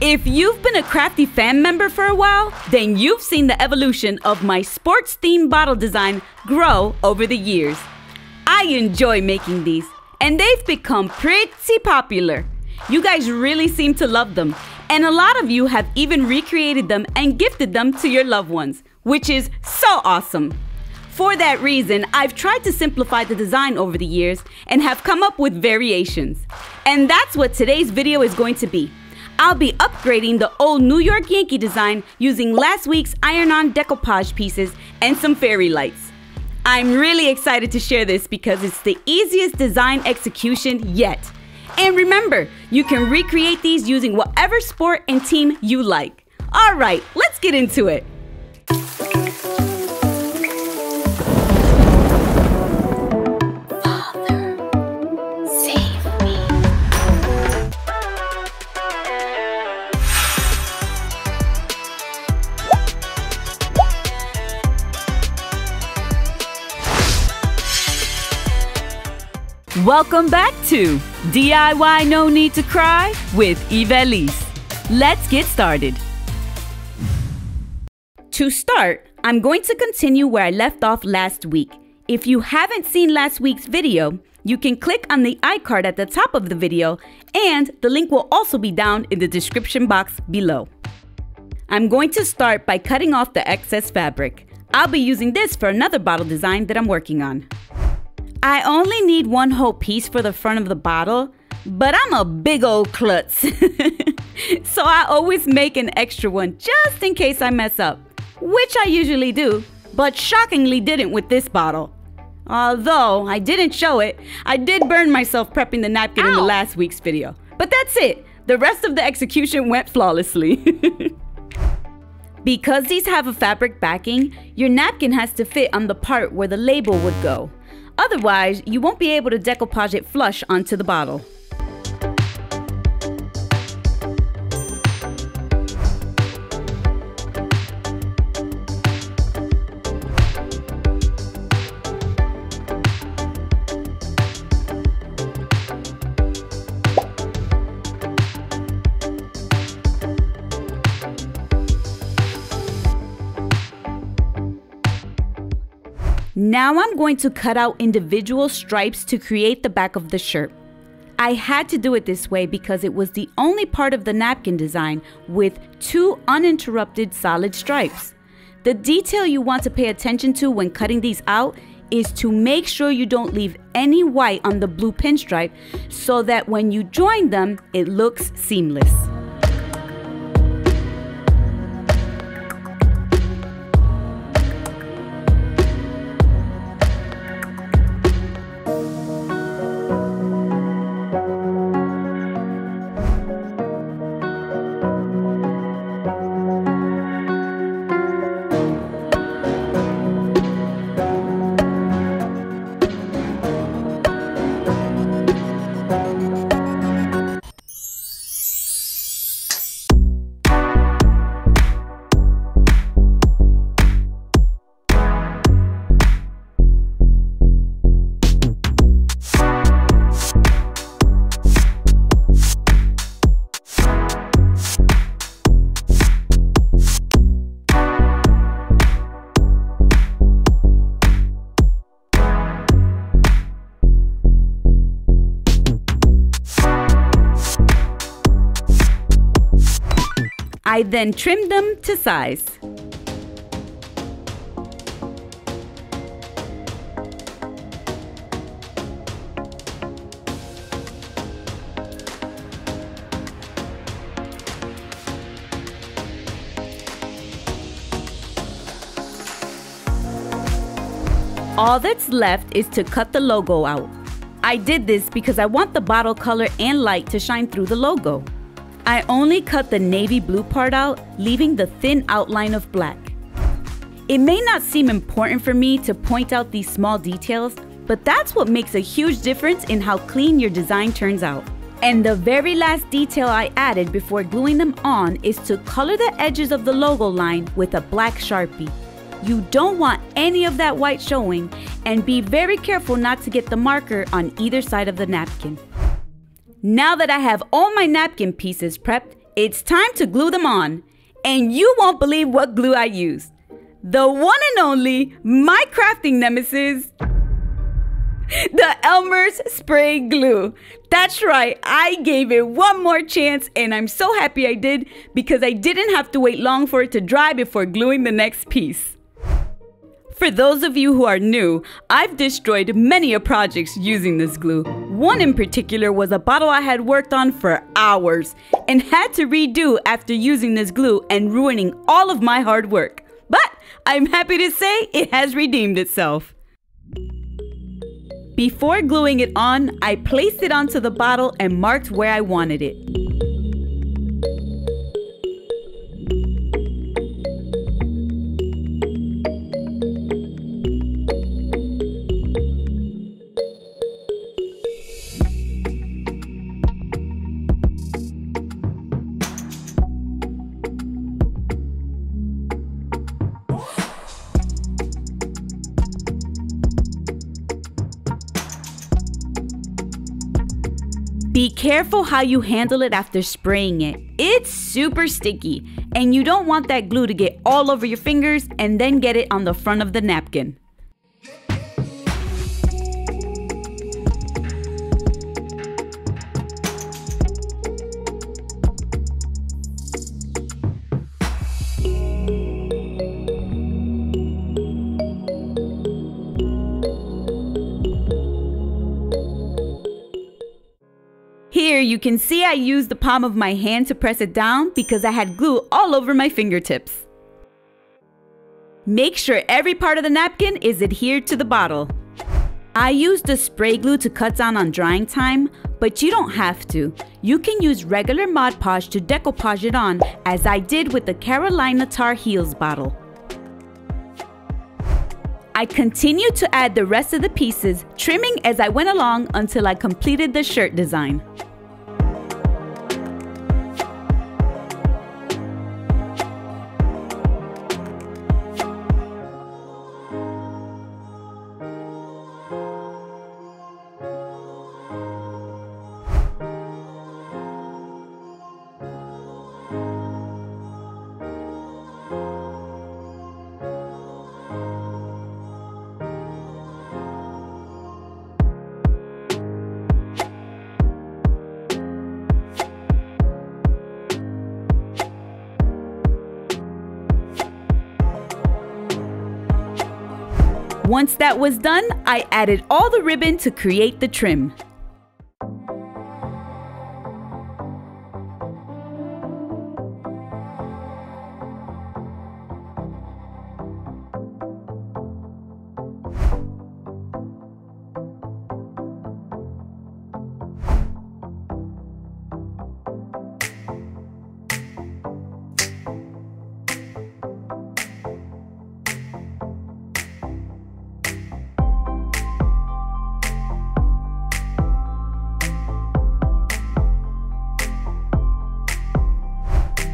If you've been a Crafty fan member for a while, then you've seen the evolution of my sports-themed bottle design grow over the years. I enjoy making these, and they've become pretty popular. You guys really seem to love them, and a lot of you have even recreated them and gifted them to your loved ones, which is so awesome. For that reason, I've tried to simplify the design over the years and have come up with variations. And that's what today's video is going to be. I'll be upgrading the old New York Yankee design using last week's iron-on decoupage pieces and some fairy lights. I'm really excited to share this because it's the easiest design execution yet. And remember, you can recreate these using whatever sport and team you like. All right, let's get into it. Welcome back to DIY No Need to Cry with Ivelisse. Let's get started. To start, I'm going to continue where I left off last week. If you haven't seen last week's video, you can click on the iCard at the top of the video, and the link will also be down in the description box below. I'm going to start by cutting off the excess fabric. I'll be using this for another bottle design that I'm working on. I only need one whole piece for the front of the bottle, but I'm a big old klutz. So I always make an extra one just in case I mess up, which I usually do, but shockingly didn't with this bottle. Although I didn't show it, I did burn myself prepping the napkin in the last week's video. But that's it. The rest of the execution went flawlessly. Because these have a fabric backing, your napkin has to fit on the part where the label would go. Otherwise, you won't be able to decoupage it flush onto the bottle. Now I'm going to cut out individual stripes to create the back of the shirt. I had to do it this way because it was the only part of the napkin design with two uninterrupted solid stripes. The detail you want to pay attention to when cutting these out is to make sure you don't leave any white on the blue pinstripe so that when you join them, it looks seamless. I then trimmed them to size. All that's left is to cut the logo out. I did this because I want the bottle color and light to shine through the logo. I only cut the navy blue part out, leaving the thin outline of black. It may not seem important for me to point out these small details, but that's what makes a huge difference in how clean your design turns out. And the very last detail I added before gluing them on is to color the edges of the logo line with a black Sharpie. You don't want any of that white showing, and be very careful not to get the marker on either side of the napkin. Now that I have all my napkin pieces prepped, it's time to glue them on. And you won't believe what glue I used. The one and only, my crafting nemesis, the Elmer's Spray Glue. That's right, I gave it one more chance and I'm so happy I did because I didn't have to wait long for it to dry before gluing the next piece. For those of you who are new, I've destroyed many projects using this glue. One in particular was a bottle I had worked on for hours and had to redo after using this glue and ruining all of my hard work. But I'm happy to say it has redeemed itself. Before gluing it on, I placed it onto the bottle and marked where I wanted it. Be careful how you handle it after spraying it. It's super sticky, and you don't want that glue to get all over your fingers and then get it on the front of the napkin. Here you can see I used the palm of my hand to press it down because I had glue all over my fingertips. Make sure every part of the napkin is adhered to the bottle. I used the spray glue to cut down on drying time, but you don't have to. You can use regular Mod Podge to decoupage it on, as I did with the Carolina Tar Heels bottle. I continued to add the rest of the pieces, trimming as I went along until I completed the shirt design. Once that was done, I added all the ribbon to create the trim.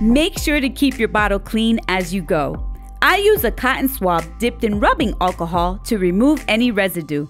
Make sure to keep your bottle clean as you go. I use a cotton swab dipped in rubbing alcohol to remove any residue.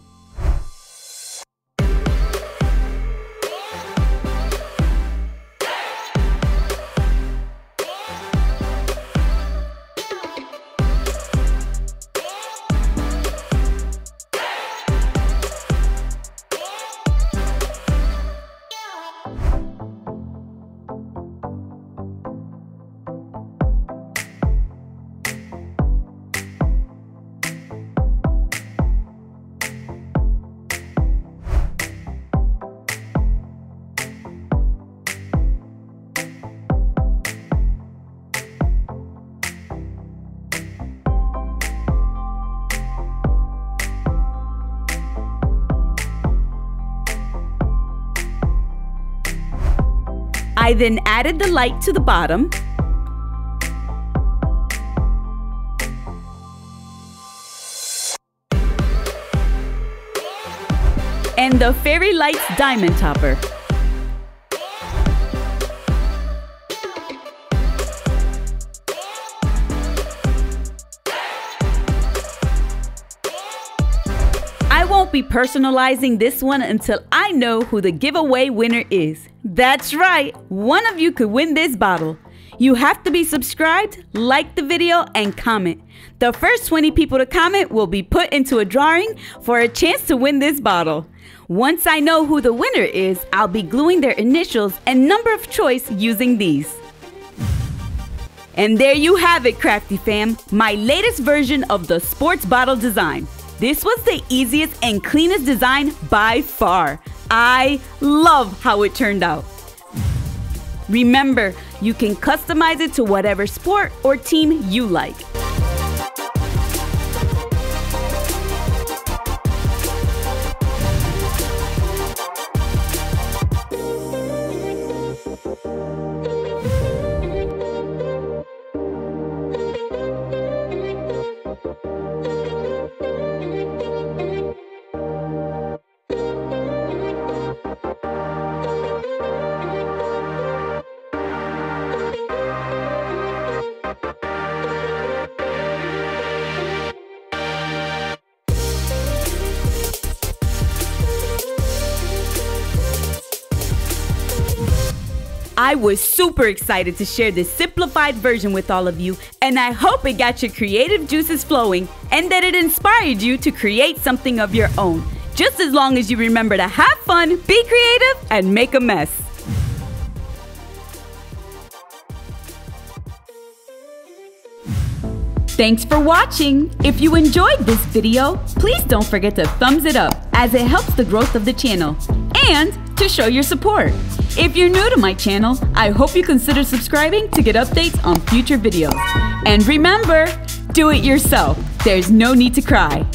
I then added the light to the bottom. And the Fairy Lights diamond topper. I won't be personalizing this one until I know who the giveaway winner is. That's right, one of you could win this bottle. You have to be subscribed, like the video, and comment. The first 20 people to comment will be put into a drawing for a chance to win this bottle. Once I know who the winner is, I'll be gluing their initials and number of choice using these. And there you have it, Crafty Fam, my latest version of the sports bottle design. This was the easiest and cleanest design by far. I love how it turned out. Remember, you can customize it to whatever sport or team you like. I was super excited to share this simplified version with all of you, and I hope it got your creative juices flowing and that it inspired you to create something of your own. Just as long as you remember to have fun, be creative, and make a mess. Thanks for watching! If you enjoyed this video, please don't forget to thumbs it up as it helps the growth of the channel and to show your support. If you're new to my channel, I hope you consider subscribing to get updates on future videos. And remember, do it yourself. There's no need to cry.